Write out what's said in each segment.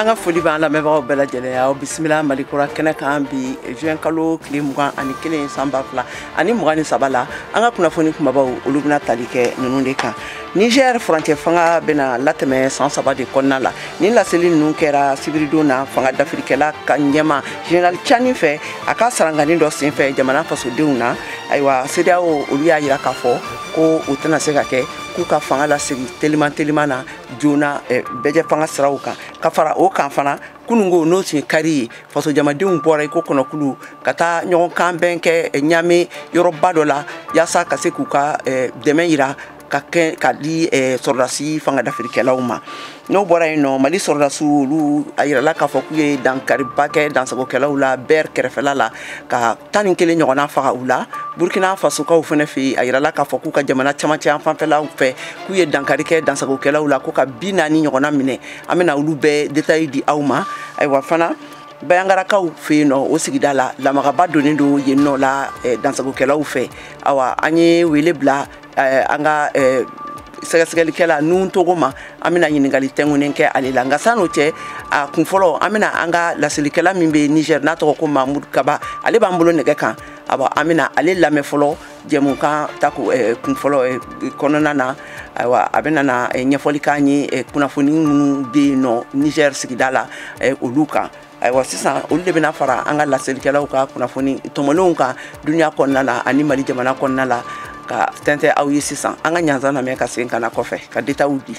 Anga foli b'an lamɛnbagaw bɛɛ lajɛlen aw bisimila Mali kura kɛnɛ kan bi juin kalo tile 21 san 2023 la an ka kunnafoni kumabaw olu bɛna tali kɛ ninnu de kan. Niger frontière fanga bɛna latɛmɛ san 3 de kɔnɔna la. Ni laseli ninnu kɛra sibiridon na fanga dafirikɛla ka ɲɛma Général Tchani fɛ a ka sarangani dɔ senfɛ jamana fasodenw na. Ayiwa CEDEAO olu y'a yira k'a fɔ ko o tɛna se ka kɛ k'u ka fanga lasegi telima na joona bɛjɛ fanga siraw kan ka fara o kan fana kunungo n'o tun ye kari ye faso jamadenw bɔra i ko kɔnɔkulu ka taa ɲɔgɔn kan bɛn kɛ ɲame yɔrɔba dɔ la yaasa ka se k'u ka dɛmɛ yira ka di sɔrɔdasi fanga dafirikɛlaw ma. N'o bɔra yen nɔ Mali sɔrɔdasiw olu a yirala k'a fɔ k'u ye dankariba kɛ dansagokɛlaw la Ber kɛrɛfɛla la ka 11 ɲɔgɔnna faga u la. Burkina Fasokaw fana fɛ a yirala k'a fɔ k'u ka jamana camancɛ fanfɛlaw fɛ k'u ye dankari kɛ dansagokɛlaw la ko ka 40 ɲɔgɔnna minɛ. An bɛna olu bɛɛ détail di aw ma. Ayiwa fana Bayangarakaw fɛ yen nɔ o sigida la lamagaba donnen don yen nɔ la dansagokɛlaw fɛ. Awa an ye wele bila an ka sɛgɛsɛgɛlikɛla nun togo ma an bɛna ɲininkali tɛngunen kɛ ale la nka san'o cɛ a kunfɔlɔ an bɛna an ka laselikɛla min bɛ Niger n'a tɔgɔ ko Mahamudu Kaba ale b'an bolo nɛgɛ kan an bɛna ale lamɛn fɔlɔ jɛmukan ta kunfɔlɔ kɔnɔna na. Ayiwa a bɛna ɲɛfɔli k'an ye kunnafoni minnu bɛ yen nɔ Niger sigida la olu kan. Ayiwa sisan olu de bɛna fara an ka laselikɛlaw ka kunnafoni tɔmɔlenw kan duniya kɔnɔna la ani Mali jamana kɔnɔna la ka tɛntɛn aw ye sisan an ka ɲanzan lamɛn ka segin ka na kɔfɛ ka détails di.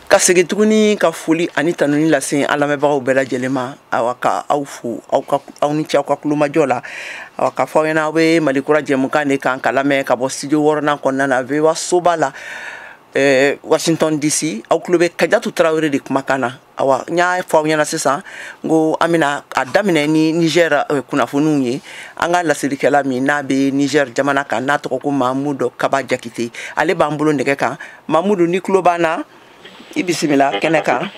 Ka segin tuguni ka foli ani tanuni lase an lamɛnbagaw bɛɛ lajɛlen ma awa ka aw fo aw ni ce aw ka kulomajɔ la awa ka fɔ aw ɲɛna aw bɛ Mali kura jɛmukan de kan ka lamɛn ka bɔ studio 6nan kɔnɔna na VOA soba la Washington DC aw tulo bɛ Kajatu Tarawele de kumakan na. Awa n y'a fɔ aw ɲɛna sisan n ko an bɛna a daminɛ ni Niger kunnafoniw ye an ka laselikɛla min n'a bɛ Niger jamana kan n'a tɔgɔ ko Mahamudu Kaba Jakite ale b'an bolo nɛgɛ kan. Mahamudu ni tulo b'an na i bisimila kɛnɛ kan.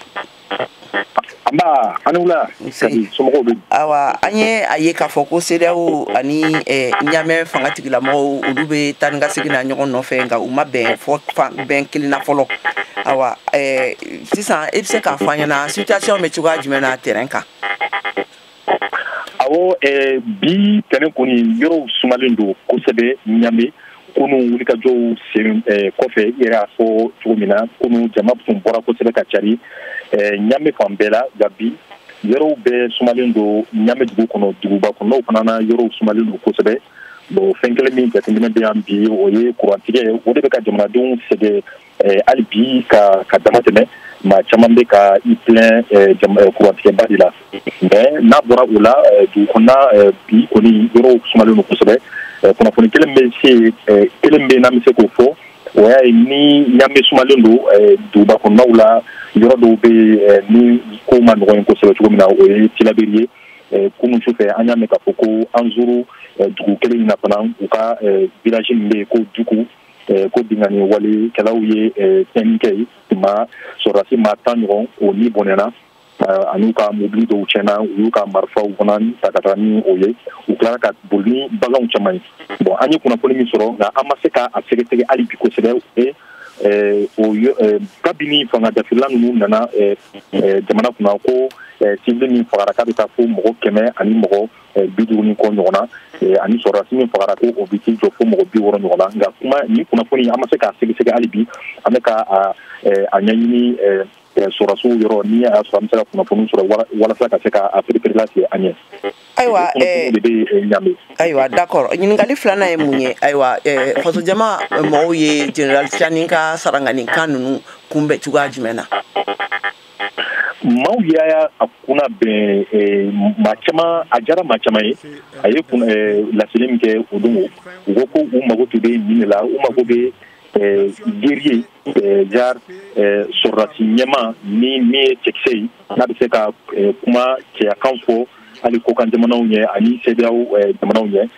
Awa an ye a ye k'a fɔ ko CEDEAO ani ɲamɛ fanga tigilamɔgɔw olu bɛ taa ni ka segin na ɲɔgɔn nɔfɛ nka u ma bɛn bɛn kelen na fɔlɔ. Awa sisan e bɛ se k'a fɔ an ɲɛna situation bɛ cogoya jumɛn na terrain kan. Awɔ bi tɛnɛn kɔni yɔrɔw sumalen don kosɛbɛ ɲame kunu wulikajɔw sen kɔfɛ i yɛrɛ y'a fɔ cogo min na kunu jama tun bɔra kosɛbɛ ka cari ɲame fan bɛɛ la nka bi yɔrɔw bɛɛ sumalen don ɲame dugu kɔnɔ duguba kɔnɔ n'o fana na yɔrɔw sumalen don kosɛbɛ. Bon fɛn kelen min jateminɛ bɛ yan bi o ye kurantigɛ o de bɛ ka jamanadenw sɛgɛn hali bi ka dama tɛmɛ maa caman bɛ ka i filɛ kurantigɛba de la mais n'a bɔra o la dugu kɔnɔna bi kɔni yɔrɔw sumalen don kosɛbɛ. Kunnafoni kelen bɛ se kelen bɛ n'an bɛ se k'o fɔ o y'a ye ni ɲame sumalen don duguba kɔnɔnaw la yɔrɔ dɔw bɛ ni ko ma nɔgɔn ye kosɛbɛ cogo min na o ye Tilaberi ye kunun sufɛ an y'a mɛn k'a fɔ ko Anzuru dugu kelen in na fana u ka village min bɛ yen ko Duku ko binkani walekɛlaw ye tiɲɛni kɛ yen sɔrɔdasi maa 10 ɲɔgɔn o ni bɔnɛna ani ka mobili dɔw tiɲɛna u y'u ka marifaw fana ta ka taa ni o ye u tilara ka boli ni baganw caman ye. Bon an ye kunnafoni min sɔrɔ nka an ma se k'a sɛgɛsɛgɛ hali bi kosɛbɛ kabini fanga dafirila ninnu nana jamana kunna ko civil min fagara k'a bɛ taa fo mɔgɔ 100 ani mɔgɔ 50 kɔ ɲɔgɔn na ani sɔrɔdasi min fagara ko o bɛ t'i jɔ fo mɔgɔ 60 ɲɔgɔn na nka kuma ni kunnafoni an ma se k'a sɛgɛsɛgɛ hali bi an bɛ ka a ɲɛɲini sɔrɔdasiw yɔrɔ ni y'a sɔrɔ an bɛ se ka kunnafoni sɔrɔ walasa ka se k'a perepere lase an ɲɛ. Ayiwa d'accord ɲininkali filanan ye mun ye ayiwa faso jama mɔgɔw ye Général Tchani ka saranganikan ninnu kunbɛn cogoya jumɛn na. Maaw y'a kunna bɛn maa caman a diyara maa caman ye a ye laseli min kɛ o don u ko ko u mago tun bɛ nin de la u mago bɛ guerrier jar sɔrɔdasi ɲɛma ni min ye cɛkisɛ ye n'a bɛ se ka kuma cɛyakan fɔ hali kokan jamanaw ɲɛ ani CEDEAO jamanaw ɲɛ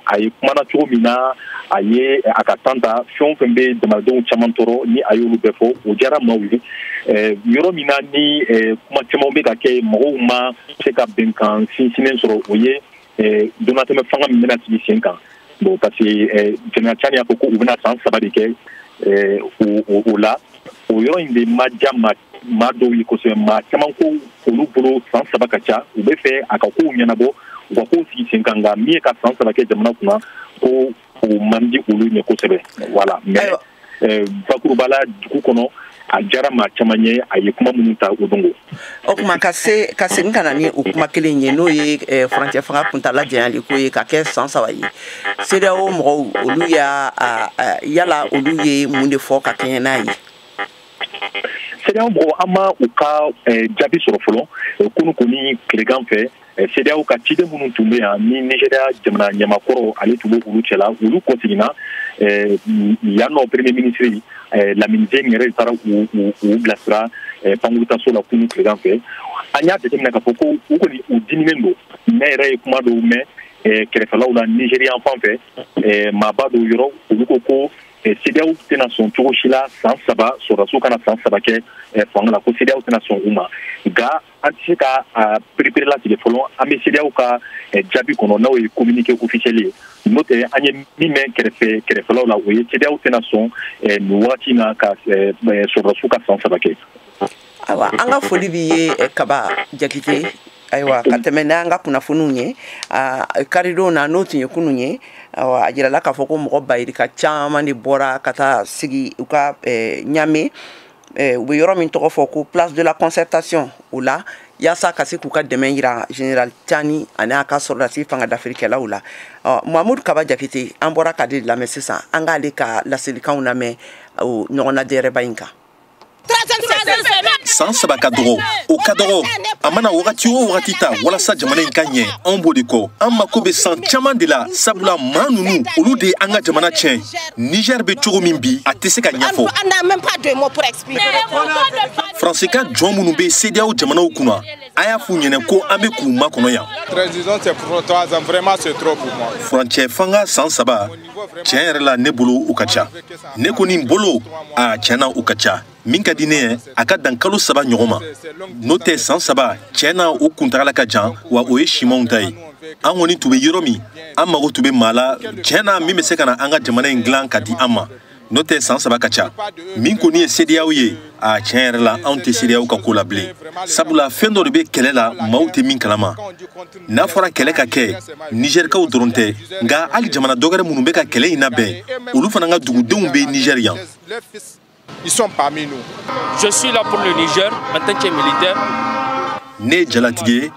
a ye kumana cogo min na a ye a ka tanta fɛn o fɛn bɛ jamanadenw caman tɔɔrɔ ni a y'olu bɛɛ fɔ o diyara maaw ye yɔrɔ min na ni kuma caman bɛ ka kɛ mɔgɔw ma se ka bɛnkan sinsinnen sɔrɔ o ye donatɛmɛ fanga min bɛna sigi sen kan bon parce que General Tchani y'a fɔ ko u bɛna san 3 de kɛ o la o yɔrɔ in de ma diya maa dɔw ye kosɛbɛ maa caman ko olu bolo san 3 ka ca u bɛ fɛ a ka kow ɲɛnabɔ u ka kow sigi sen kan nka min ye ka san 3 kɛ jamana kunna ko o man di olu ɲɛ kosɛbɛ voilà mais bakuruba la dugu kɔnɔ a jara maa caman ye a ye kuma minnu ta o dongo o kuma ka segin ka na ni o kuma kelen ye n'o ye furancɛ fanga kuntala janyali ko ye ka kɛ san 3 ye CEDEAO mɔgɔw olu yala olu ye mun de fɔ ka kɛɲɛ n'a ye CEDEAO mɔgɔw an ma u ka jaabi sɔrɔ fɔlɔ kunu kɔni tilegan fɛ CEDEAO ka ciden minnu tun bɛ yan ni Nigeria jamana ɲamakɔrɔ ale tun bɛ olu cɛla olu kɔseginna yan nɔ premier ministre Lamine Zeng yɛrɛ taara u bilasira pankurutaso la kunu tilegan fɛ an y'a jateminɛ k'a fɔ ko u kɔni u diminen don ne yɛrɛ ye kuma dɔw mɛn kɛrɛfɛlaw la Nigerian fan fɛ maaba dɔw yɔrɔ olu ko ko CEDEAO tɛna sɔn cogo si la san 3 sɔrɔdasiw kana san 3 kɛ fanga la ko CEDEAO tɛna sɔn u ma nka an tɛ se ka perepere latigɛ fɔlɔ an bɛ CEDEAO ka jaabi kɔnɔ n'o ye communiqué officiel ye n'o tɛ an ye min mɛn kɛrɛfɛlaw la o ye CEDEAO tɛna sɔn nin wagati na ka sɔrɔdasiw ka san 3 kɛ. Awa an ka foli b'i ye Kaba Jakite ayiwa ka tɛmɛ n'an ka kunnafoniw ye karidon na n'o tun ye kunun ye a jirala k'a fɔ ko mɔgɔ bayirika caman de bɔra ka taa sigi u ka Ɲame u bɛ yɔrɔ min tɔgɔ fɔ ko place de la concertation o la yaasa ka se k'u ka dɛmɛ yira General Tchani ani a ka sɔrɔdasi fanga dafirikɛlaw la Mahamudu Kaba Jakite an bɔra ka de lamɛn sisan an k'ale ka laselikanw lamɛn ɲɔgɔn najɛrɛba in kan. San 3 ka dɔgɔ o ka dɔgɔ a mana wagati o wagati ta walasa jamana in ka ɲɛ an b'o de kɔ an mako bɛ san caman de la sabula maa ninnu olu de an ka jamana tiɲɛ Niger bɛ cogo min bi a tɛ se ka ɲɛfɔ Faransikan jɔn minnu bɛ CEDEAO jamanaw kunna a y'a f'u ɲɛna ko an bɛ k'u makɔnɔ yan furancɛ fanga san 3 tiɲɛ yɛrɛ la ne bolo u ka ca ne kɔni bolo a tiɲɛna u ka ca min ka di ne ye a ka dan kalo 3 ɲɔgɔn ma n'o tɛ san 3 tiɲɛna o kuntagala ka jan wa o ye simanw ta ye an kɔni tun bɛ yɔrɔ min an mago tun bɛ maa la tiɲɛna min bɛ se ka na an ka jamana in dilan ka di an ma n'o tɛ san 3 ka ca min kɔni ye CEDEAO ye a tiɲɛ yɛrɛ la anw tɛ CEDEAO ka ko la bilen sabula fɛn dɔ de bɛ kɛlɛ la maaw tɛ min kalama n'a fɔra kɛlɛ ka kɛ Nigerikaw dɔrɔn tɛ nka hali jamana dɔgɔrɛ minnu bɛ ka kɛlɛ in labɛn olu fana ka dugudenw bɛ Niger yan. Ils sont parmi nous. Je suis là pour le Niger en tant que militaire. Ne jalatigi ye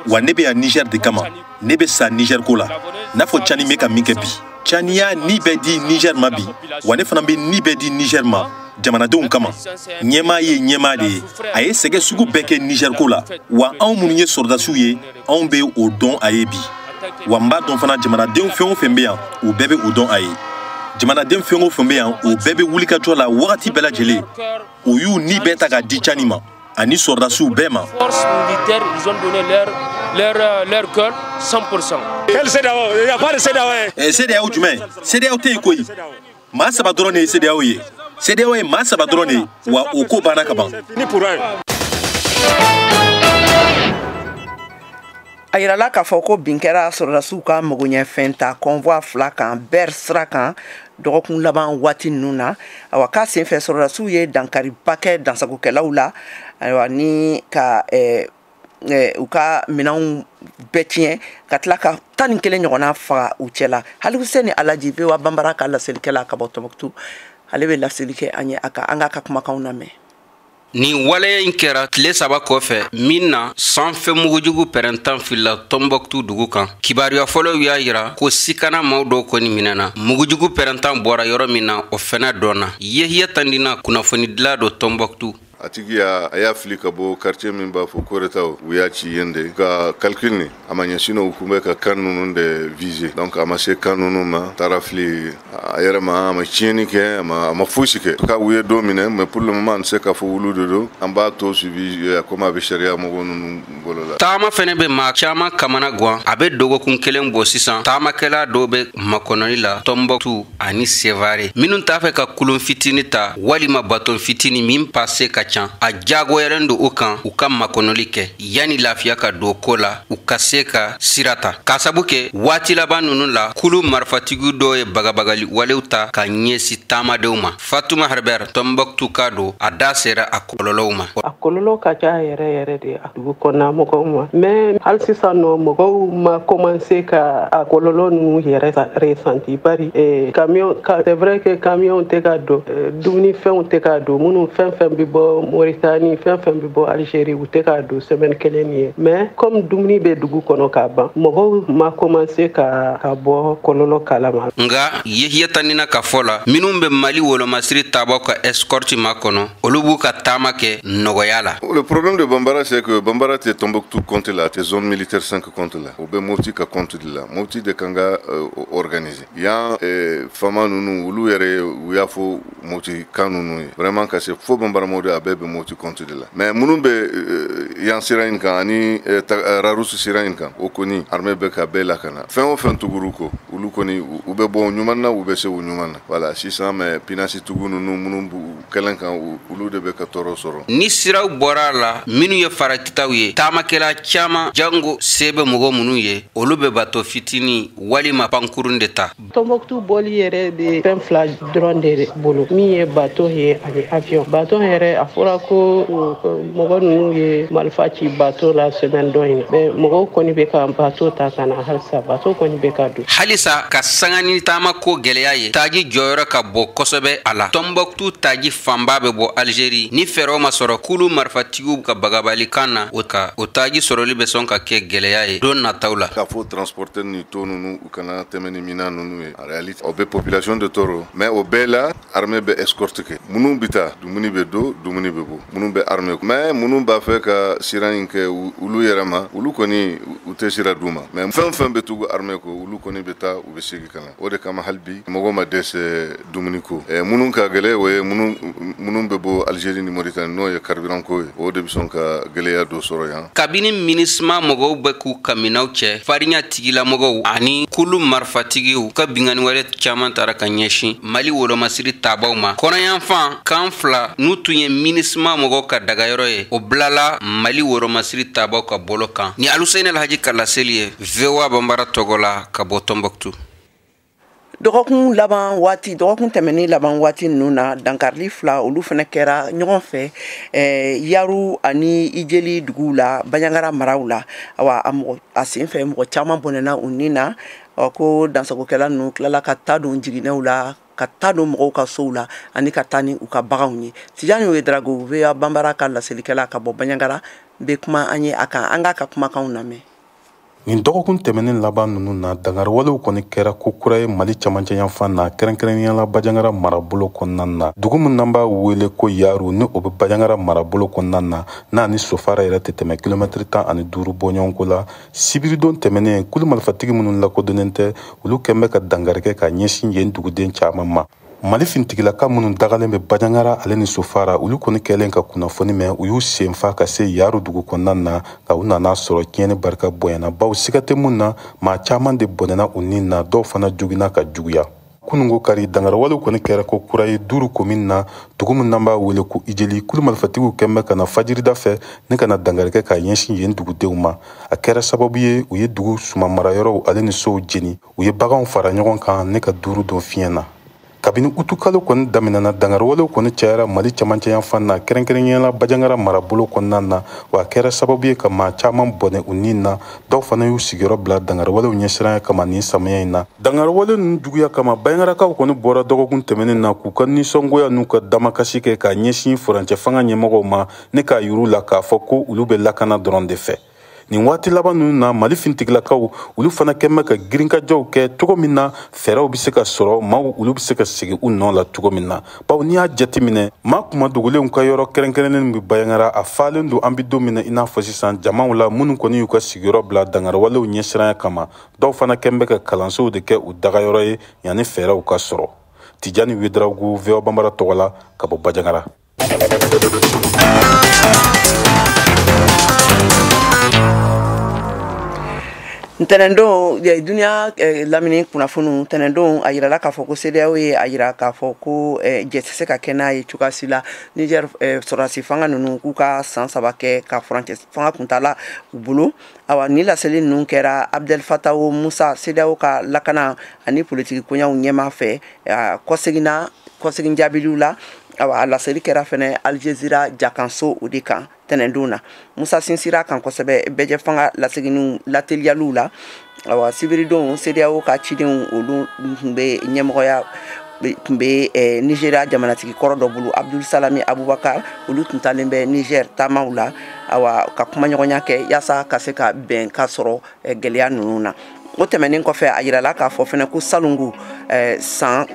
wa ne bɛ yan Niger de kama ne bɛ sa Niger ko la n'a fɔ Tchani bɛ ka min kɛ bi Tchani y'a ni bɛɛ di Niger ma bi wa ne fana bɛ ni bɛɛ di Niger ma jamanadenw kama ɲɛmaa ye ɲɛmaa de ye a ye sɛgɛ sugu bɛɛ kɛ Niger ko la wa anw minnu ye sɔrɔdasiw ye anw bɛ o dɔn a ye bi wa n b'a dɔn fana jamanadenw fɛn o fɛn bɛ yan u bɛɛ bɛ o dɔn a ye jamanaden fɛn o fɛn bɛ yan o bɛɛ bɛ wuli ka jɔ la wagati bɛɛ lajɛlen o y'u ni bɛɛ ta ka di Tchani ma ani sɔrɔdasiw bɛɛ ma. Forces militaires ils ont donné leur cœur 100%. Quel CEDEAO? Il n'y a pas de CEDEAO. CEDEAO jumɛn? CEDEAO tɛ yen koyi maa 3 dɔrɔn de ye CEDEAO ye CEDEAO ye maa 3 dɔrɔn de ye wa o ko banna ka ban. A yirala k'a fɔ ko bin kɛra sɔrɔdasiw ka magoɲɛfɛn ta convoi 2 kan Ber sira kan dɔgɔkun laban waati ninnu na awa k'a senfɛ sɔrɔdasiw ye dankariba kɛ dansagokɛlaw la ayiwa ni ka u ka minɛnw bɛɛ tiɲɛ ka tila ka 11 ɲɔgɔnna faga u cɛ la Haliseni Alaji VOA Bambara ka laselikɛla ka bɔ Tɔnbukutu ale bɛ laseli kɛ an ye an k'a ka kumakanw lamɛn. Ni waleya in kɛra tile 3 kɔfɛ min na sanfɛ mugujugu pɛrɛntan filila Tɔnbukutu dugu kan kibaruya fɔlɔw y'a yira ko sikana maaw dɔw kɔni minɛna mugujugu pɛrɛntan bɔra yɔrɔ min na o fɛnɛ dɔnna yehiya tandina kunnafoni dila do Tɔnbukutu a tigi y'a fili ka bɔ quartier min b'a fɔ Koretaw u y'a ci yen de ka calcul ni a ma ɲɛsin u kun bɛ ka kan ninnu de viser donc a ma se kan ninnu ma taara fili a yɛrɛ ma a ma tiɲɛni kɛ a ma fosi kɛ ka u ye don minɛ mais pour le moment an tɛ se k'a fɔ wulu de don an b'a to suivi comme a bɛ sariya mɔgɔw ninnu bolo la. Taama fɛnɛ bɛ maa caman kamana guwan a bɛ dɔgɔkun kelen bɔ sisan taamakɛla dɔw bɛ makɔnɔli la Tombouctou ani Sévaré minnu t'a fɛ ka kulon fitini ta walima baton fitini min pase ka can a jagoyalen do u kan u ka makɔnɔli kɛ yani lafiya ka don ko la u ka se ka sira ta k'a sabu kɛ waati laban ninnu la kulu marifatigi dɔw ye bagabagali walew ta ka ɲɛsi taamadenw ma. Fatuma Herbert Tombouctou ka don a da sera a kɔlɔlɔw ma. A kɔlɔlɔ ka ca yɛrɛ de a dugu kɔnɔna mɔgɔw ma mais hali sisan nɔ mɔgɔw ma commencé ka a kɔlɔlɔ ninnu yɛrɛ ressentir bari camion c'est vrai que camion tɛ ka don dumunifɛnw tɛ ka don minnu fɛn bɛ bɔ Mauritanie fɛn bɛ bɔ Algérie u tɛ ka don semaine kelen ye mais comme dumuni bɛ dugu kɔnɔ ka ban mɔgɔw ma commencé ka bɔ kɔlɔlɔ kalama. Nga yehiyatanina ka fɔ la minnu bɛ Mali wolomasiri taabɔ ka escorte ma kɔnɔ olu b'u ka taama kɛ nɔgɔya la. Le problème de Bambara c'est que Bambara tɛ Tombouctou compte la tɛ zone militaire 5 compte la o bɛ Mopti ka compte de la Mopti de kan ka organiser yan fama ninnu olu yɛrɛ u y'a fɔ Mopti kan ninnu ye vraiment ka se fo Bambara mɔden a bɛɛ bɛ Mopti compte de la mais minnu bɛ yan sira in kan ani Rarousse sira in kan o kɔni armée bɛ ka bɛɛ lakana fɛn o fɛn tuguru ko olu kɔni u bɛ bɔ ɲuman na u bɛ se u ɲuman na voilà sisan mais pinasi tugu ninnu minnu kɛlɛ kan olu de bɛ ka tɔɔrɔ sɔrɔ. Ni siraw bɔra la minnu ye farakitaw ye taamakɛla caman jango se bɛ mɔgɔ minnu ye olu bɛ bato fitini walima pankurun de ta. Tombouctou bɔli yɛrɛ de fɛn fila dɔrɔn de bolo min ye bato ye ani avion bato yɛrɛ a fɔra ko mɔgɔ ninnu ye marifa ci bato la semaine dɔ in mais mɔgɔw kɔni bɛ ka bato ta ka na halisa bato kɔni bɛ ka don. Halisa ka sanga ni taama ko gɛlɛya ye taji jɔyɔrɔ ka bɔ kosɛbɛ a la. Tombouctou taji fanba bɛ bɔ Algérie ni fɛɛrɛw ma sɔrɔ kulu marifatigiw ka bagabali kan na o taji sɔrɔli bɛ sɔn ka kɛ gɛlɛya ye don nataw la. K'a fɔ transporteur ni to ninnu u kana tɛmɛ ni minan ninnu ye en réalité o bɛ population de tɔɔrɔ mais o bɛɛ la armée bɛ escorte kɛ minnu bɛ taa dumuni bɛ don dumuni bɛ bɔ minnu bɛ armée mais minnu b'a fɛ ka sira in kɛ olu yɛrɛ ma olu kɔni u tɛ sira d'u ma mais fɛn bɛ tugu armée ko olu kɔni bɛ taa u bɛ segin ka na o de kama hali bi mɔgɔ ma dɛsɛ dumuni ko minnu ka gɛlɛ o ye minnu bɛ bɔ Algérie ni Mauritanie n'o ye carburant ko ye o de bɛ sɔn ka gɛlɛya dɔ sɔrɔ yan. Kabini MINUSMA mɔgɔw bɛ k'u ka minɛnw cɛ farinya tigilamɔgɔw ani kulu marifatigiw ka bingani wɛrɛ caman taara ka ɲɛsin Mali wolomasiri taabaw ma kɔnɔyanfan kan fila n'u tun ye MINUSMA mɔgɔw ka dagayɔrɔ ye o bilala Mali wolomasiri taabaw ka bolo kan ni Aluseyini Alhaji Kalaseli ye VOA Bambara tɔgɔ la ka bɔ Tombouctou. Dɔgɔkun tɛmɛni laban waati ninnu na dankarili fila olu fana kɛra ɲɔgɔn fɛ Yaru ani Ijeli duguw la Bandiagara maraw la awa a sen fɛ mɔgɔ caman bɔnɛna u ni na ko dansagokɛla ninnu tilala ka taa don jiginɛw la ka taa don mɔgɔw ka sow la ani ka taa ni u ka baganw ye. Tijani Ouedraogo VOA Bambara ka laselikɛla ka bɔ Bandiagara bɛ kuma an ye a kan an ka kumakanw lamɛn. Nin dɔgɔkun tɛmɛnen laban ninnu na dangariwalew kɔni kɛra ko kura ye Mali camancɛ yanfan na kɛrɛnkɛrɛnnenya Bandiagara marabolo kɔnɔna na dugu min n'an b'a wele ko Yaru ni o bɛ Bandiagara marabolo kɔnɔna na n'a ni Sofara yɛrɛ tɛ tɛmɛ kilomɛtiri 15 bɔ ɲɔgɔnko la sibiridon tɛmɛnen kulu marifatigi minnu lakodɔnnen tɛ olu kɛn bɛ ka dangarikɛ ka ɲɛsin yen duguden caman ma. Mali fintigilaka minnu dagalen bɛ Bandiagara ale ni Sofara olu kɔni kɛlen ka kunnafoni mɛn u y'u senfa ka se Yaru dugu kɔnɔna na ka u nana sɔrɔ tiɲɛni barika bonyana baw siga tɛ mun na maa caman de bɔnɛna u ni na dɔw fana jugina ka juguya. Kunungo kari dangarawalew kɔni kɛra ko kura ye Duru commune na dugu min n'an b'a wele ko Ijeli kulu marifatigiw kɛn bɛ ka na fajirida fɛ ni ka na dangarikɛ ka ɲɛsin yen dugudenw ma. A kɛra sababu ye u ye dugu suma marayɔrɔw ale ni sow jeni u ye baganw fara ɲɔgɔn kan ne ka Duru don fiɲɛ na. Kabini utukalo kɔni daminɛna dangarawalew kɔni cayara Mali camancɛ yanfan na kɛrɛnkɛrɛnnenya Bandiagara marabolo kɔnɔna na wa a kɛra sababu ye ka maa caman bɔnɛ u ni na dɔw fana y'u sigiyɔrɔ bila dangarawalew ɲɛsiranya kama ni samiya in na. Dangarawale ninnu juguya kama Bandiagarakaw kɔni bɔra dɔgɔkun tɛmɛnen na k'u ka nisɔngoya n'u ka damakasi kɛ ka ɲɛsin furancɛ fanga ɲɛmɔgɔw ma ne k'a yir'u la k'a fɔ ko olu bɛ lakana dɔrɔn de fɛ. nin waati laban ninnu na Mali fintigilakaw olu fana kɛmɛ ka girinkajɔw kɛ cogo min na fɛɛrɛw bɛ se ka sɔrɔ maaw olu bɛ se ka sigi u nɔ la cogo min na. Bawo n'i y'a jateminɛ maa kuma dogolenw ka yɔrɔ kɛrɛnkɛrɛnnen bɛ Bayangara a falen don an bɛ don min na i n'a fɔ sisan jamaw la minnu kɔni y'u ka sigiyɔrɔ bila dangarewalew ɲɛsiranya kama dɔw fana kɛmɛ ka kalansow de kɛ u dagayɔrɔ ye yanni fɛɛrɛw ka sɔrɔ. Tijani Wedraugu, VOA Bambara tɔgɔ la ka bɔ Bajangara. Ntɛnɛndon dunia lamini kunnafoniw ntɛnɛndon a yirala k'a fɔ ko CEDEAO ye a yira k'a fɔ ko jɛ tɛ se ka kɛ n'a ye cogoya si la Niger sɔrɔdasi fanga ninnu k'u ka san 3 kɛ ka furancɛ fanga kuntala u bolo. Awa ni laseli ninnu kɛra Abdel Fattah Musa CEDEAO ka lakana ani politiki koɲaw ɲɛma fɛ kɔsegin jaabiliw la. Awa laseli kɛra fɛnɛ Al Jazeera jakanso o de kan tɛnɛndon na. Musa sinsira kan kosɛbɛ bɛjɛ fanga laseginiw lateliyaluw la. Awa sibiridon CEDEAO ka cidenw olu tun bɛ ɲɛmɔgɔya tun bɛ Nigeria jamanatigi kɔrɔ dɔ bolo Abdul Salami Abubakar olu tun talen bɛ Niger taamaw la. Awa ka kumaɲɔgɔnya kɛ yaasa ka se ka bɛn ka sɔrɔ gɛlɛya ninnu na. O tɛmɛnen kɔfɛ a yirala k'a fɔ fɛnɛ ko salongo san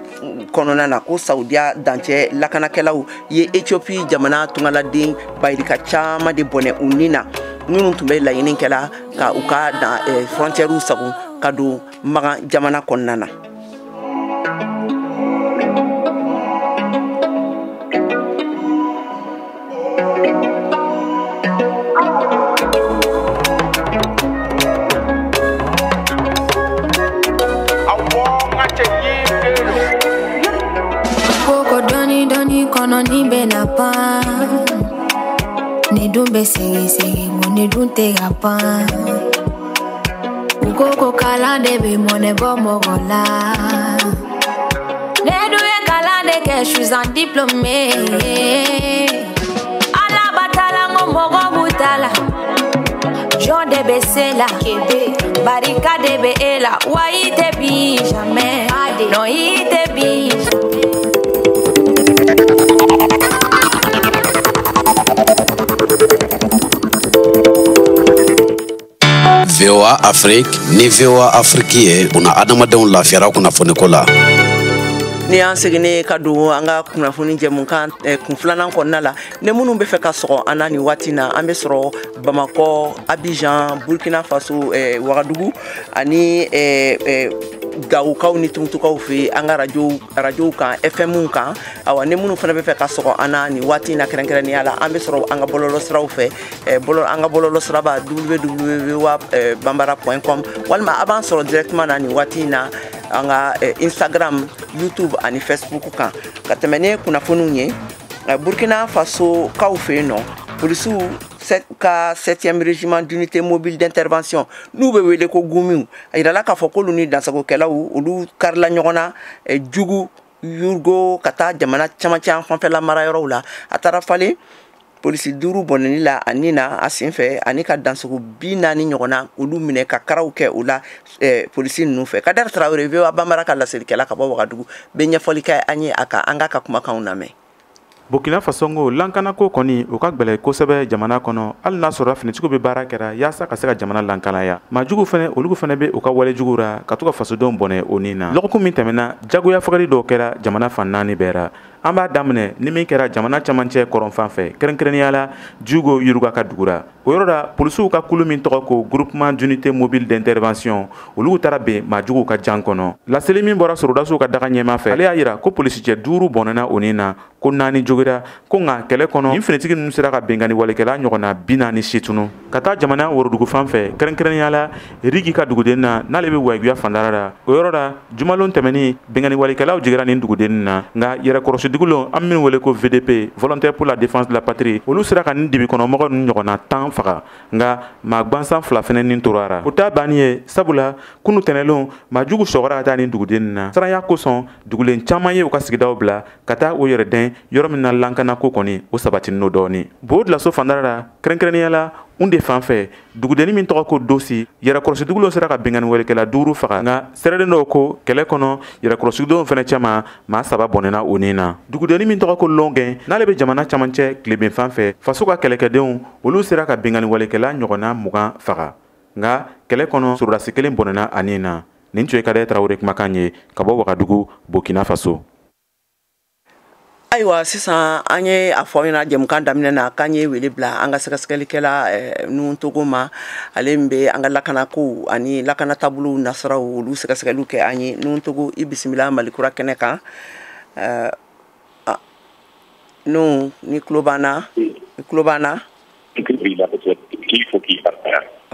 kɔnɔna na ko Saudiya dancɛ lakanakɛlaw ye Ethiopie jamana tungaladen bayirika caman de bɔnɛ u ni na minnu tun bɛ laɲini kɛla ka u ka frontières sago ka don Magan jamana kɔnɔna na. Ni bena pa ni dumbe sege mone dunte apa ukoko kala debe mone bomogola ne duye kala de que je suis un diplômé ala batala ngomogo butala Jean de Bessela barika de Beela wa ite bi jamais non ite bi VOA Afrique ni VOA Afrique ye una adamadenw lafiyara kunnafoni ko la. Ni an seginne ka don an ka kunnafoni jɛmukan kun filanan kɔnɔna la ne minnu bɛ fɛ ka sɔgɔ an na nin waati na an bɛ sɔrɔ Bamako, Abidjan, Burkina Faso, Wagadugu ani Gawukaw ni Tumtukaw fɛ an ka radio kan FM kan. Awa ne minnu fana bɛ fɛ ka sɔgɔ an na nin waati na kɛrɛnkɛrɛnnenya la an bɛ sɔrɔ an ka bɔlɔlɔsiraw fɛ an ka bɔlɔlɔsiraba www.bambara.com walima a b'an sɔrɔ directement na nin waati na an ka Instagram, YouTube ani Facebook kan. Ka tɛmɛ ni kunnafoniw ye Burkina Faso kaw fɛ yen nɔ polisiw ka 7e régiment d'unité mobile d'intervention n'u bɛ wele ko Gumiw a yirala k'a fɔ k'olu ni dansagokɛlaw olu karila ɲɔgɔn na Jugu, Yurgo ka taa jamana caman fanfɛla marayɔrɔw la a taara falen polisi 5 bɔnɛni la ani na a senfɛ ani ka dansago 40 ɲɔgɔn na olu minɛ ka karaw kɛ o la polisi ninnu fɛ. Kadɛri Tarawele VOA Bambara ka laselikɛla ka bɔ Wagadugu bɛ ɲɛfɔli kɛ an ye a kan an ka kumakanw lamɛn. Burkina Faso lankanako kɔni o ka gbɛlɛ kosɛbɛ jamana kɔnɔ hali n'a sɔrɔ finitigiw bɛ baara kɛra yaasa ka se ka jamana lankanaya maajugu fɛnɛ olu fɛnɛ bɛ u ka walejugu ra ka to ka fasodenw bɔnɛ o ni na lɔgɔkun min tɛmɛna jagoya fagali dɔw kɛra jamana fan 4 bɛɛ ra an b'a daminɛ ni min kɛra jamana camancɛ kɔrɔnfan fɛ kɛrɛnkɛrɛnnenya la Jugo Yuruga ka dugura o yɔrɔ la polisiw ka kulu min tɔgɔ ko groupement d'unité mobile d'intervention olu taara bɛn maajuguw ka jan kɔnɔ laseli min bɔra sorodasiw ka daga ɲɛma fɛ ale y'a yira ko polisicɛ 5 bɔnɛna o ni na ko 4 jogira ko nka kɛlɛ kɔnɔ ni finitigi ninnu sera ka bɛnkanni walekɛla ɲɔgɔnna 48 tunu ka taa jamana worodugu fan fɛ kɛrɛnkɛrɛnnenya la Rigi ka dugudennin na n'ale bɛ Waguya fandara la o yɔrɔ la jumalon tɛmɛni bɛnkanni walekɛlaw jigira nin dugudennin na nka yɛrɛkɔrɔsi digulon an minnu wele ko VDP volontaire pour la défense de la patrie olu sera ka nin dibi kɔnɔmɔgɔ ninnu ɲɔgɔnna 10 faga nka maa gwansan 2 fɛnɛ nin torara o t'a banni ye sabula kunu tɛnɛlon maajugu sɔgɔra ka taa nin dugudennin na saraya kosɔn dugulen caman ye u ka sigidaw bila ka taa o yɛrɛ dɛn yɔrɔ min na lankanako kɔni o sabatini no dɔɔni bo dilaso fandara la kɛrɛnkɛrɛnnenya la un de fan fɛ dugudeni min tɔgɔ ko dosi yɛrɛkɔrɔsidugulo sera ka bingani walekɛla 5 faga nka sɛrɛden dɔw ko kɛlɛ kɔnɔ yɛrɛkɔrɔsidenw fɛnɛ cɛma maa 7 bɔnɛna o nin na dugudeni min tɔgɔ ko lɔngɛn n'ale be jamana camancɛ tileben fan fɛ faso ka kɛlɛkɛdenw olu sera ka bingani walekɛla ɲɔgɔnna 20 faga nka kɛlɛ kɔnɔ sɔrɔdasi 1 bɔnɛna a nin na nin tun ye Kadɛ Tarawele kumakan ye ka bɔ Wagadugu Burkina Faso. Ayiwa sisan an ye a fɔ ɲɛna jɛmukan daminɛ na k'an ye wele bila an ka sɛgɛsɛgɛlikɛla Nuhun Togo ma ale min bɛ an ka lakanako ani lakana taabolo nasiraw olu sɛgɛsɛgɛliw kɛ an ye. Nuhun Togo i bisimila Malikura kɛnɛ kan. Nuhun ni tulo b'an na? I tulo b'an na?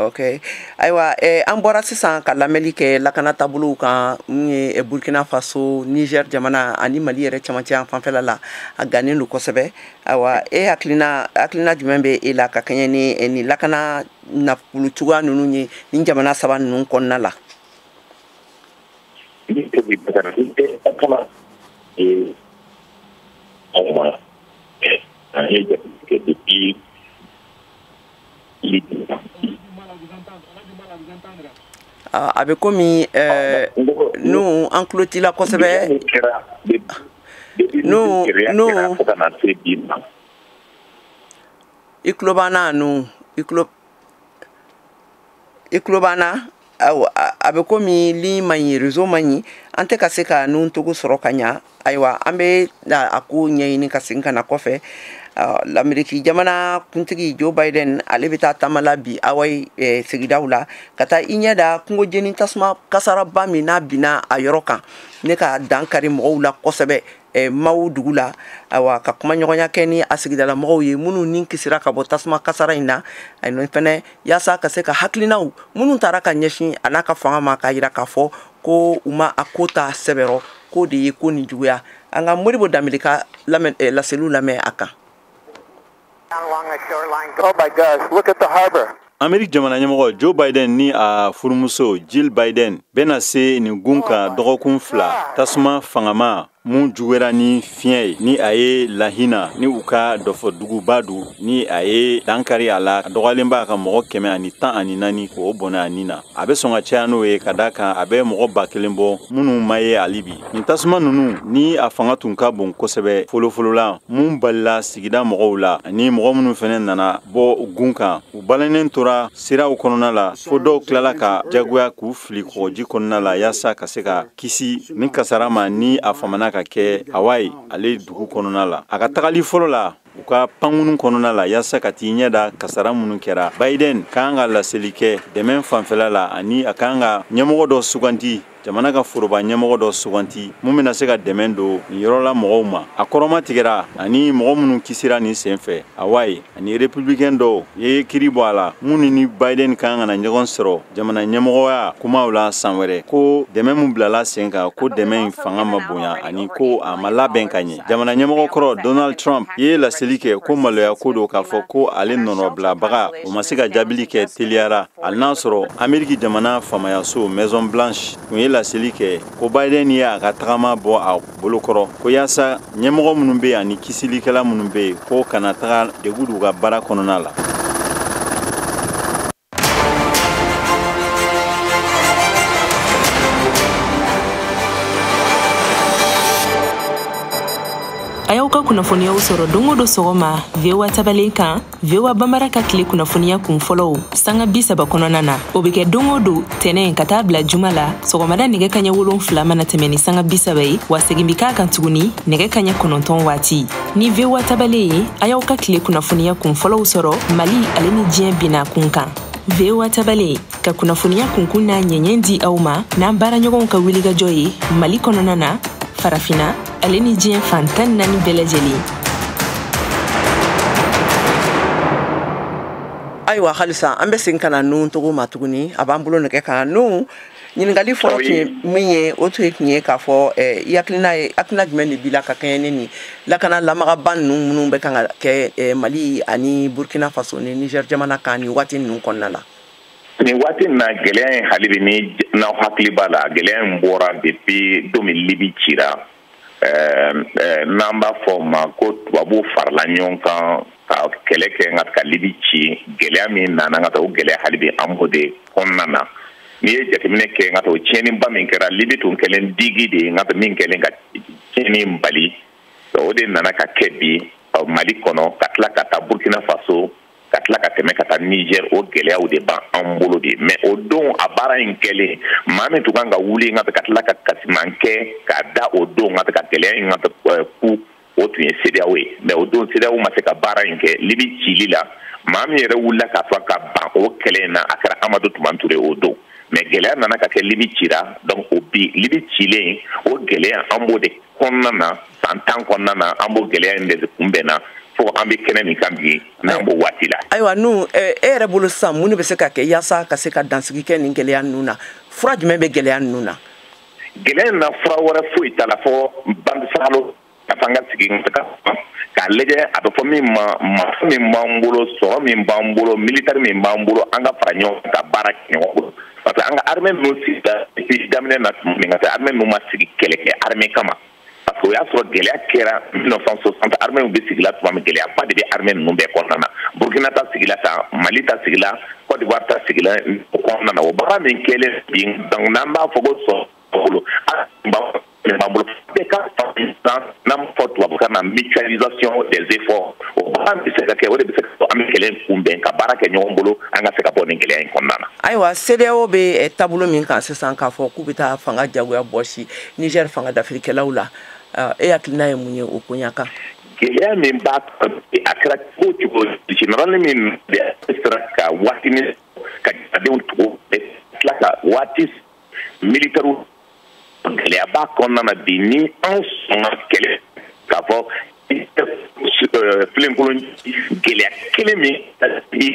Ok ayiwa an bɔra sisan ka lamɛnli kɛ lakana taabolow kan mun ye Burkina Faso, Niger jamana ani Mali yɛrɛ camancɛ fanfɛla la a gannen don kosɛbɛ. Ayiwa hakilina jumɛn bɛ e la ka kɛɲɛ ni lakana nafolo cogoya ninnu ye ni jamana 3 ninnu kɔnɔna la? A bɛ komi nu an tulo t'i la kosɛbɛ. Nu i tulo b'an na nu i tulo b'an na. A bɛ komi ligne man ɲi réseau man ɲi an tɛ ka se ka Nuhun Togo sɔrɔ ka ɲa. Ayiwa an bɛ a ko ɲɛɲini ka segin ka na kɔfɛ. L'Amérique jamana kuntigi Joe Biden ale bɛ taa taamala bi Hawaii sigidaw la ka taa i ɲɛ da kungo jeni tasuma kasaraba min n'a binna a yɔrɔ kan ne ka dankari mɔgɔw la kosɛbɛ Mawu dugu la. Ayiwa ka kuma ɲɔgɔnya kɛ ni a sigidala mɔgɔw ye minnu ni kisira ka bɔ tasuma kasara in na ayi fɛnɛ yaasa ka se ka hakilinaw minnu taara ka ɲɛsin a n'a ka fanga ma k'a jira k'a fɔ ko u ma a ko ta sɛbɛrɔ ko de ye ko nin juguya. An ka Modibo Dambele ka laseliw lamɛn a kan. Oh my gosh, look at the harbor. Amerika jamana ɲɛmɔgɔ Joe Biden ni a furumuso Jill Biden bɛna se nin gun kan dɔgɔkun 2 tasuma fangama mun jugera ni fiɲɛ ye ni a ye lahina ni u ka dɔfɔ duguba du ni a ye dankari a la dɔgɔlen b'a ka mɔgɔ 114 k'o bɔnɛ a nin na a bɛ sɔn ka caya n'o ye ka da kan a bɛ mɔgɔ 1000 bɔ minnu ma ye hali bi nin tasuma ninnu ni a fanga tun ka bon kosɛbɛ folofolo la mun balila sigida mɔgɔw la ani mɔgɔ minnu fɛnɛ nana bɔ gun kan u balannen tora siraw kɔnɔna la fo dɔw tilala ka jagoya k'u fili kɔgɔji kɔnɔna la yaasa ka se ka kisi ni kasara ma ni a famana ka kɛ Hawaii ale dugu kɔnɔna la a ka tagali fɔlɔ la u ka pankunu kɔnɔna la yaasa ka t'i ɲɛ da kasara minnu kɛra Biden kan ka laseli kɛ dɛmɛ fanfɛla la ani a kan ka ɲɛmɔgɔ dɔ suganti jamana ka foroba ɲɛmɔgɔ dɔ suganti mun bɛna se ka dɛmɛ don nin yɔrɔla mɔgɔw ma a kɔrɔma tigɛra ani mɔgɔ minnu kisira nin senfɛ Hawaii ani républicain dɔw ye kiri bɔ a la mun ni Biden kan ka na ɲɔgɔn sɔrɔ jamana ɲɛmɔgɔya kumaw la san wɛrɛ ko dɛmɛ mun bilala sen kan ko dɛmɛ in fanga ma bonya ani ko a ma labɛn ka ɲɛ jamana ɲɛmɔgɔ kɔrɔ Donald Trump ye laseli kɛ ko maloya ko do k'a fɔ ko ale nɔnɔbilabaga o ma se ka jaabili kɛ teliyara hali n'a sɔrɔ Ameriki jamana famayaso Maison Blanche tun ye laseli kɛ ko Biden ye a ka tagama bɔ a bolokɔrɔ ko yaasa ɲɛmɔgɔ minnu bɛ ani kisilikɛla minnu bɛ ko kana taga degudu ka baara kɔnɔna la. A y'aw ka kunnafoniyaw sɔrɔ don o don sɔgɔma VOA tabalen kan VOA Bambara ka tile kunnafoniya kun fɔlɔw sanga 30 kɔnɔna na o bɛ kɛ don o don tɛnɛn ka taa bila juma la sɔgɔmada nɛgɛ kaɲɛ 7 mana tɛmɛ ni sanga 30 ye wa segin bi k'a kan tuguni nɛgɛ kaɲɛ 9 waati ni VOA tabalen ye a y'aw ka tile kunnafoniya kun fɔlɔw sɔrɔ Mali ale ni diɲɛ bina kun kan VOA tabalen ka kunnafoniya kunkun n'a ɲɛɲɛ di aw ma n'an baaraɲɔgɔnw ka wulikajɔ ye Mali kɔnɔna na farafina ale ni diɲɛ fan 14 bɛɛ lajɛlen. Ayiwa halisa an bɛ segin ka na Nuhun Togo ma tuguni a b'an bolo nɛgɛ kan Nuhun ɲininkali fɔlɔ tun ye min ye o tun ye k'a fɔ i hakilina jumɛn de b'i la ka kɛɲɛ ni lakana lamagaba ninnu minnu bɛ kan ka kɛ Mali ani Burkina Faso ni Niger jamana kan nin waati ninnu kɔnɔna la. Nin waati na gɛlɛya in hali bi ni n'aw hakili b'a la gɛlɛya in bɔra depuis don min Libi cira n'an b'a fɔ ma ko tubabu farala ɲɔgɔn kan ka kɛlɛ kɛ nka ka Libi ci gɛlɛya min nana nka o gɛlɛya hali bi an b'o de kɔnɔna na ni ye jateminɛ kɛ nka o tiɲɛniba min kɛra Libi tun kɛlen digi de ye nka min kɛlen ka tiɲɛni bali o de nana ka kɛ bi Mali kɔnɔ ka tila ka taa Burkina Faso ka tila ka tɛmɛ ka taa Niger o gɛlɛyaw de ban an bolo de mais o don a baara in kɛlen maa min tun kan ka wuli nka ka tila ka kasiman kɛ ka da o don nka ka gɛlɛya in nka ku o tun ye CEDEAO ye mais o don CEDEAO ma se ka baara in kɛ Libi cili la maa min yɛrɛ wulila k'a fɔ ka ban o kɛlɛ in na a kɛra Amadou Toumani Touré o don mais gɛlɛya nana ka kɛ Libi cira donc o bi Libi cilen o gɛlɛya an b'o de kɔnɔna na san 10 kɔnɔna na an b'o gɛlɛya in de kunbɛnna fo an bɛ kɛnɛ min kan bi n'an b'o waati la. Ayiwa nu e yɛrɛ bolo sisan mun de bɛ se ka kɛ yaasa ka se ka dansigi kɛ nin gɛlɛya ninnu na fura jumɛn bɛ gɛlɛya ninnu na. Gɛlɛya in na fura wɛrɛ foyi t'a la fɔ bangisalo ka fanga sigi k'a lajɛ a bɛ fɔ min ma mafu min b'an bolo sɔrɔ min b'an bolo militaire min b'an bolo an ka fara ɲɔgɔn ka baara kɛ ɲɔgɔn bolo parce que an ka armée ninnu sigi daminɛ na tuma min ka se armée ninnu ma sigi kɛlɛ kɛ armée kama parce que o y'a sɔrɔ gɛlɛya kɛra 1960 armée bɛ sigi la tuma min gɛlɛya ba de bɛ armée ninnu bɛɛ kɔnɔna na Burkina ta sigi la tan Mali ta sigi la Côte d'Ivoire ta sigi la o kɔnɔna na o baara min kɛlen bi donc n'an b'a fɔ ko sɔrɔ bolo n'an fɔ tubabukan na mutualisation des efforts o baara bɛ se ka kɛ o de bɛ se ka an bɛ kɛlɛ kunbɛn ka baara kɛ ɲɔgɔn bolo an ka se ka bɔ nin gɛlɛya in kɔnɔna na. Ayiwa CEDEAO bɛ taabolo min kan sisan k'a fɔ k'u bɛ taa fanga jagoya bɔsi Niger fanga dafirikɛlaw la e hakilina ye mun ye o ko ɲa kan. Gɛlɛya min b'a a kɛra cogo cogo général min sera ka waati min ka jamanadenw tugu tila ka waati militaire gɛlɛyaba kɔnɔna na bi ni an sɔnna kɛlɛ k'a fɔ filenkolon gɛlɛya kelen min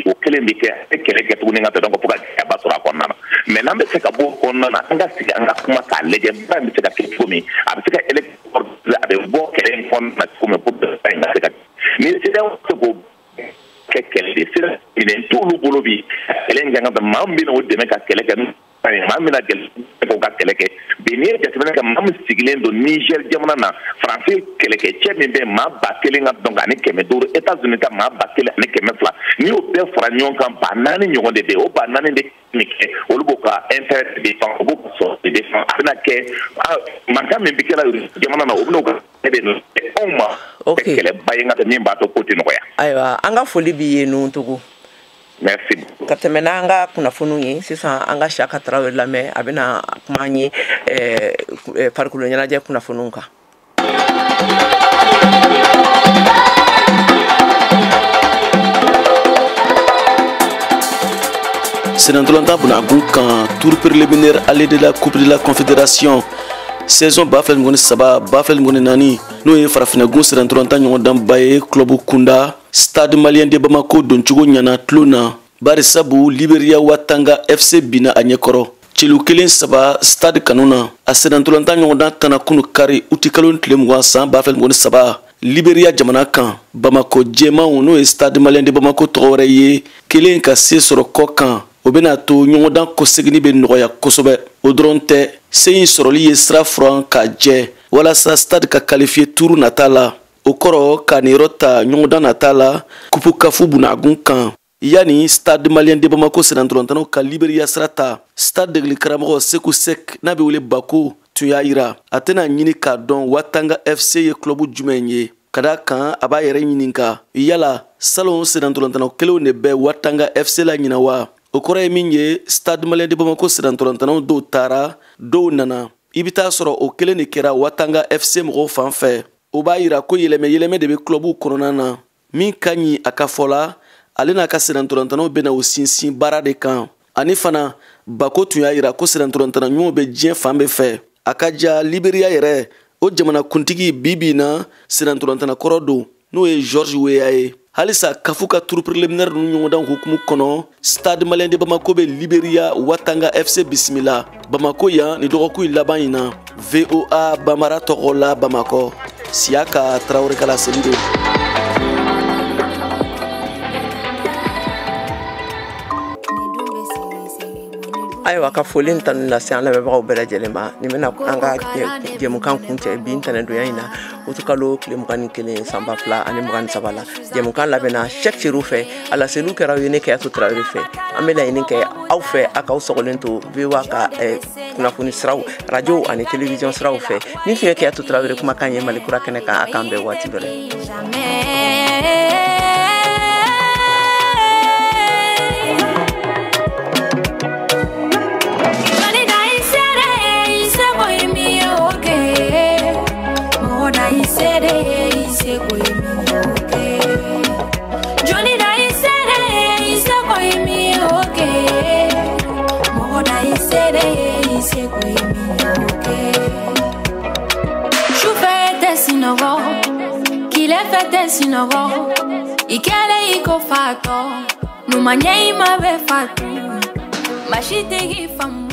o kelen bɛ kɛ a kɛlɛ kɛ tuguni ka tɛmɛ fo ka gɛlɛyaba sɔrɔ a kɔnɔna na mais n'an bɛ se ka bɔ o kɔnɔna na an ka sigi an ka kuma k'a lajɛ ba bɛ se ka kɛ cogo min a bɛ se ka a bɛ bɔ kɛlɛ in kɔnɔna na cogo min pour que ba in ka se ka ni CEDEAO se k'o kɛ kɛlɛ de sera minɛn t'olu bolo bi kɛlɛ in kan ka maa min bɛ na o dɛmɛ ka kɛlɛ kɛ maa min na gɛlɛya ka kɛlɛ kɛ bi n'i ye jateminɛ kɛ maa min sigilen don Niger jamana na Faransi kɛlɛkɛcɛ min bɛ maa 1000 ka donc ani 500 États-Unis ka maa 1000 ani 200 n'i y'o bɛɛ fara ɲɔgɔn kan ba 4 ɲɔgɔn de bɛ yen o ba 4 de min kɛ olu b'o ka intérêt de défend o b'o ka sɔrɔ de défend a bɛna kɛ mankan min bɛ kɛla jamana na o bɛna o ka de anw ma kɛlɛba ye nka tɛ min b'a to ko tɛ nɔgɔya. Ayiwa an ka foli b'i ye Nuntugu. Merci. Ka tɛmɛ n'an ka kunnafoniw ye sisan an ka Siyaka Tarawele lamɛn a bɛna kuma an ye farikolo ɲɛnajɛ kunnafoniw kan. Senatolanta Bunagun kan tour préliminaire aller de la Coupe de la Confédération saison Bafel Mugoni Saba Bafel Mugoni Nani n'o ye Farafinagun Senatolanta ɲɔgɔn danba ye club kunda Stade Malien de Bamako doncogo ɲana tulo na bari sabu Liberia Watanga FC bina a ɲɛkɔrɔ celu 1-3 Stade kanu na a Senatolanta ɲɔgɔn dan tana kunu kari uti kalo tile 20 san Bafel Mugoni Saba Liberia jamana kan Bamako jɛmanw n'o ye Stade Malien de Bamako tɔgɔ wɛrɛ ye kelen ka se sɔrɔ kɔ kan o bena to ɲɔgɔndan kɔsegini bɛ nɔgɔya kosɛbɛ o dɔrɔn tɛ se in sɔrɔli ye sira furan ka jɛ walasa Stade ka qualifier tour nata la o kɔrɔ ka nin yɔrɔ ta ɲɔgɔndan nata la kupu kafu Bunagun kan yani Stade Malien de Bamako Senatolantanaw ka Liberia sira ta Stade degeli karamɔgɔ Seku Sek n'a bɛ wele Bako tun y'a yira a tɛna ɲini k'a dɔn Watanga FC ye club jumɛn ye ka da kan a b'a yɛrɛ ɲininka yala salon Senatolantanaw kelenw de bɛ Watanga FC la ɲina wa o kɔrɔ ye min ye Stade Malien de Bamako Senatolantanaw dɔw taara dɔw nana i bɛ taa sɔrɔ o kelen de kɛra Watanga FC mɔgɔw fan fɛ o b'a yira ko yɛlɛmɛ de bɛ club kɔnɔna na min ka ɲi a ka fɔ la ale n'a ka Senatolantanaw bɛna o sinsin baara de kan ani fana Bako tun y'a yira ko Senatolantana ɲumanw bɛ diɲɛ fan bɛɛ fɛ a ka ja Liberia yɛrɛ o jamana kuntigi bibi na Senatolantana kɔrɔ don n'o ye George Weah ye halisa kafu ka tour préliminaire ninnu ɲɔgɔndan hukumu kɔnɔ Stade Malien de Bamako bɛ Liberia Watanga FC bisimila Bamako yan ni dɔgɔkun laban in na VOA Bambara tɔgɔ la Bamakɔ Siyaka Tarawele kala seli don. ayiwa ka foli tan la se an lamɛnbagaw bɛɛ lajɛlen ma nin bɛna an ka jɛmukan kuncɛ bi ntɛnɛndonya in na utukalo tile 21 san 2023 la jɛmukan labɛnna chaque seru fɛ a laseliw kɛra ye ne Kɛyatu Tarawele fɛ an bɛ laɲini kɛ aw fɛ a k'aw sɔgɔlen to VOA ka kunnafoni siraw radio ani télévision siraw fɛ ni tun ye Kɛyatu Tarawele kumakan ye Malikura kɛnɛ kan a k'an bɛn waati dɔ la. Sinogo ikele iko fato numanye ima be fatu mashite gifamu